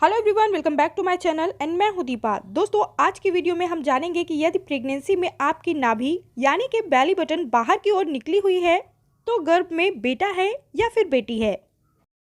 Hello everyone, welcome back to my channel and मैं हूं दीपा। दोस्तों, आज की वीडियो में हम जानेंगे कि यदि प्रेगनेंसी में आपकी नाभि यानी कि बेली बटन बाहर की ओर निकली हुई है तो गर्भ में बेटा है या फिर बेटी है,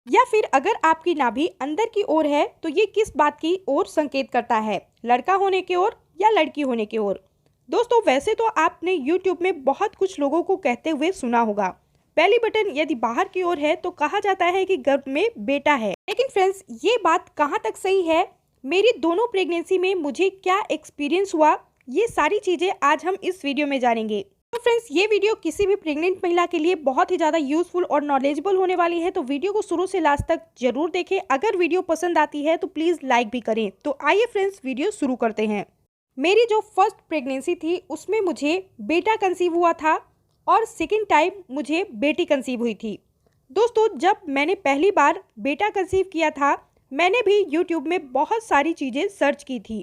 या फिर अगर आपकी नाभि अंदर की ओर है तो ये किस बात की ओर संकेत करता है, लड़का होने की ओर या लड़की होने की ओर। दोस्तों, वैसे तो आपने YouTube में बहुत कुछ लोगों को कहते हुए सुना होगा, बेली बटन यदि बाहर की ओर है तो कहा जाता है कि गर्भ में बेटा है। लेकिन फ्रेंड्स, ये बात कहाँ तक सही है, मेरी दोनों प्रेगनेंसी में मुझे क्या एक्सपीरियंस हुआ, ये सारी चीज़ें आज हम इस वीडियो में जानेंगे। तो फ्रेंड्स, ये वीडियो किसी भी प्रेग्नेंट महिला के लिए बहुत ही ज़्यादा यूजफुल और नॉलेजेबल होने वाली है, तो वीडियो को शुरू से लास्ट तक जरूर देखें। अगर वीडियो पसंद आती है तो प्लीज़ लाइक भी करें। तो आइए फ्रेंड्स, वीडियो शुरू करते हैं। मेरी जो फर्स्ट प्रेगनेंसी थी उसमें मुझे बेटा कंसीव हुआ था और सेकेंड टाइम मुझे बेटी कंसीव हुई थी। दोस्तों, जब मैंने पहली बार बेटा कंसीव किया था, मैंने भी YouTube में बहुत सारी चीज़ें सर्च की थी,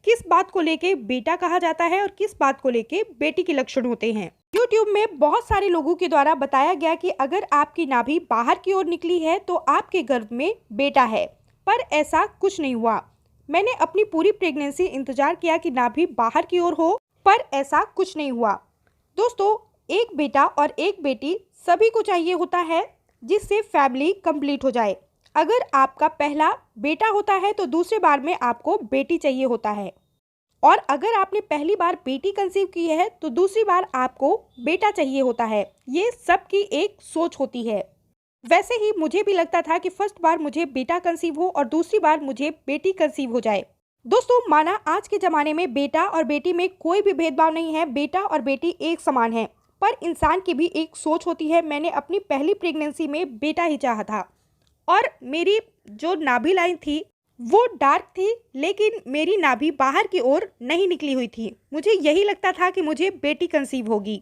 किस बात को लेके बेटा कहा जाता है और किस बात को लेके बेटी के लक्षण होते हैं। YouTube में बहुत सारे लोगों के द्वारा बताया गया कि अगर आपकी नाभि बाहर की ओर निकली है तो आपके गर्भ में बेटा है, पर ऐसा कुछ नहीं हुआ। मैंने अपनी पूरी प्रेगनेंसी इंतजार किया कि नाभि बाहर की ओर हो, पर ऐसा कुछ नहीं हुआ। दोस्तों, एक बेटा और एक बेटी सभी को चाहिए होता है जिससे फैमिली कंप्लीट हो जाए। अगर आपका पहला बेटा होता है तो दूसरे बार में आपको बेटी चाहिए होता है, और अगर आपने पहली बार बेटी कंसीव की है तो दूसरी बार आपको बेटा चाहिए होता है। ये सबकी एक सोच होती है। वैसे ही मुझे भी लगता था कि फर्स्ट बार मुझे बेटा कंसीव हो और दूसरी बार मुझे बेटी कंसीव हो जाए। दोस्तों, माना आज के ज़माने में बेटा और बेटी में कोई भी भेदभाव नहीं है, बेटा और बेटी एक समान है, पर इंसान की भी एक सोच होती है। मैंने अपनी पहली प्रेगनेंसी में बेटा ही चाहा था और मेरी जो नाभि लाइन थी वो डार्क थी, लेकिन मेरी नाभि बाहर की ओर नहीं निकली हुई थी। मुझे यही लगता था कि मुझे बेटी कंसीव होगी,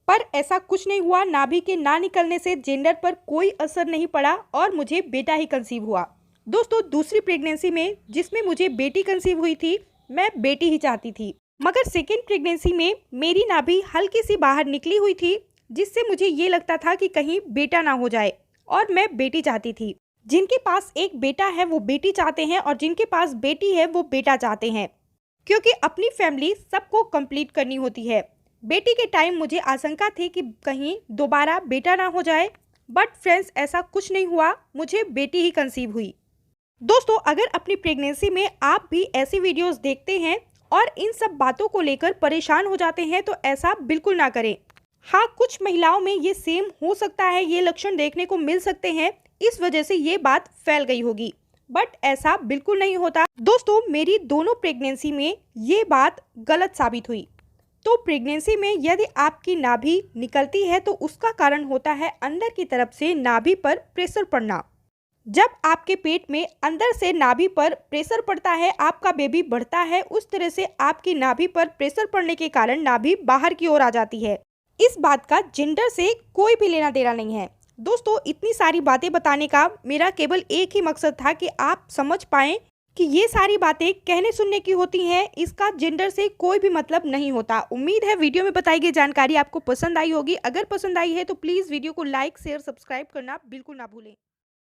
पर ऐसा कुछ नहीं हुआ। नाभि के ना निकलने से जेंडर पर कोई असर नहीं पड़ा और मुझे बेटा ही कंसीव हुआ। दोस्तों, दूसरी प्रेगनेंसी में जिसमें मुझे बेटी कंसीव हुई थी, मैं बेटी ही चाहती थी, मगर सेकेंड प्रेगनेंसी में मेरी नाभि हल्की सी बाहर निकली हुई थी, जिससे मुझे ये लगता था कि कहीं बेटा ना हो जाए, और मैं बेटी चाहती थी। जिनके पास एक बेटा है वो बेटी चाहते हैं और जिनके पास बेटी है वो बेटा चाहते हैं, क्योंकि अपनी फैमिली सबको कंप्लीट करनी होती है। बेटी के टाइम मुझे आशंका थी कि कहीं दोबारा बेटा ना हो जाए, बट फ्रेंड्स, ऐसा कुछ नहीं हुआ, मुझे बेटी ही कंसीव हुई। दोस्तों, अगर अपनी प्रेगनेंसी में आप भी ऐसी वीडियोस देखते हैं और इन सब बातों को लेकर परेशान हो जाते हैं तो ऐसा बिल्कुल ना करें। हाँ, कुछ महिलाओं में ये सेम हो सकता है, ये लक्षण देखने को मिल सकते हैं, इस वजह से ये बात फैल गई होगी, बट ऐसा बिल्कुल नहीं होता। दोस्तों, मेरी दोनों प्रेगनेंसी में ये बात गलत साबित हुई। तो प्रेगनेंसी में यदि आपकी नाभि निकलती है तो उसका कारण होता है अंदर की तरफ से नाभि पर प्रेशर पड़ना। जब आपके पेट में अंदर से नाभि पर प्रेशर पड़ता है, आपका बेबी बढ़ता है, उस तरह से आपकी नाभि पर प्रेशर पड़ने के कारण नाभि बाहर की ओर आ जाती है। इस बात का जेंडर से कोई भी लेना देना नहीं है। दोस्तों, इतनी सारी बातें बताने का मेरा केवल एक ही मकसद था कि आप समझ पाएं कि ये सारी बातें कहने सुनने की होती हैं, इसका जेंडर से कोई भी मतलब नहीं होता। उम्मीद है वीडियो में बताई गई जानकारी आपको पसंद आई होगी। अगर पसंद आई है तो प्लीज़ वीडियो को लाइक, शेयर, सब्सक्राइब करना बिल्कुल ना भूलें।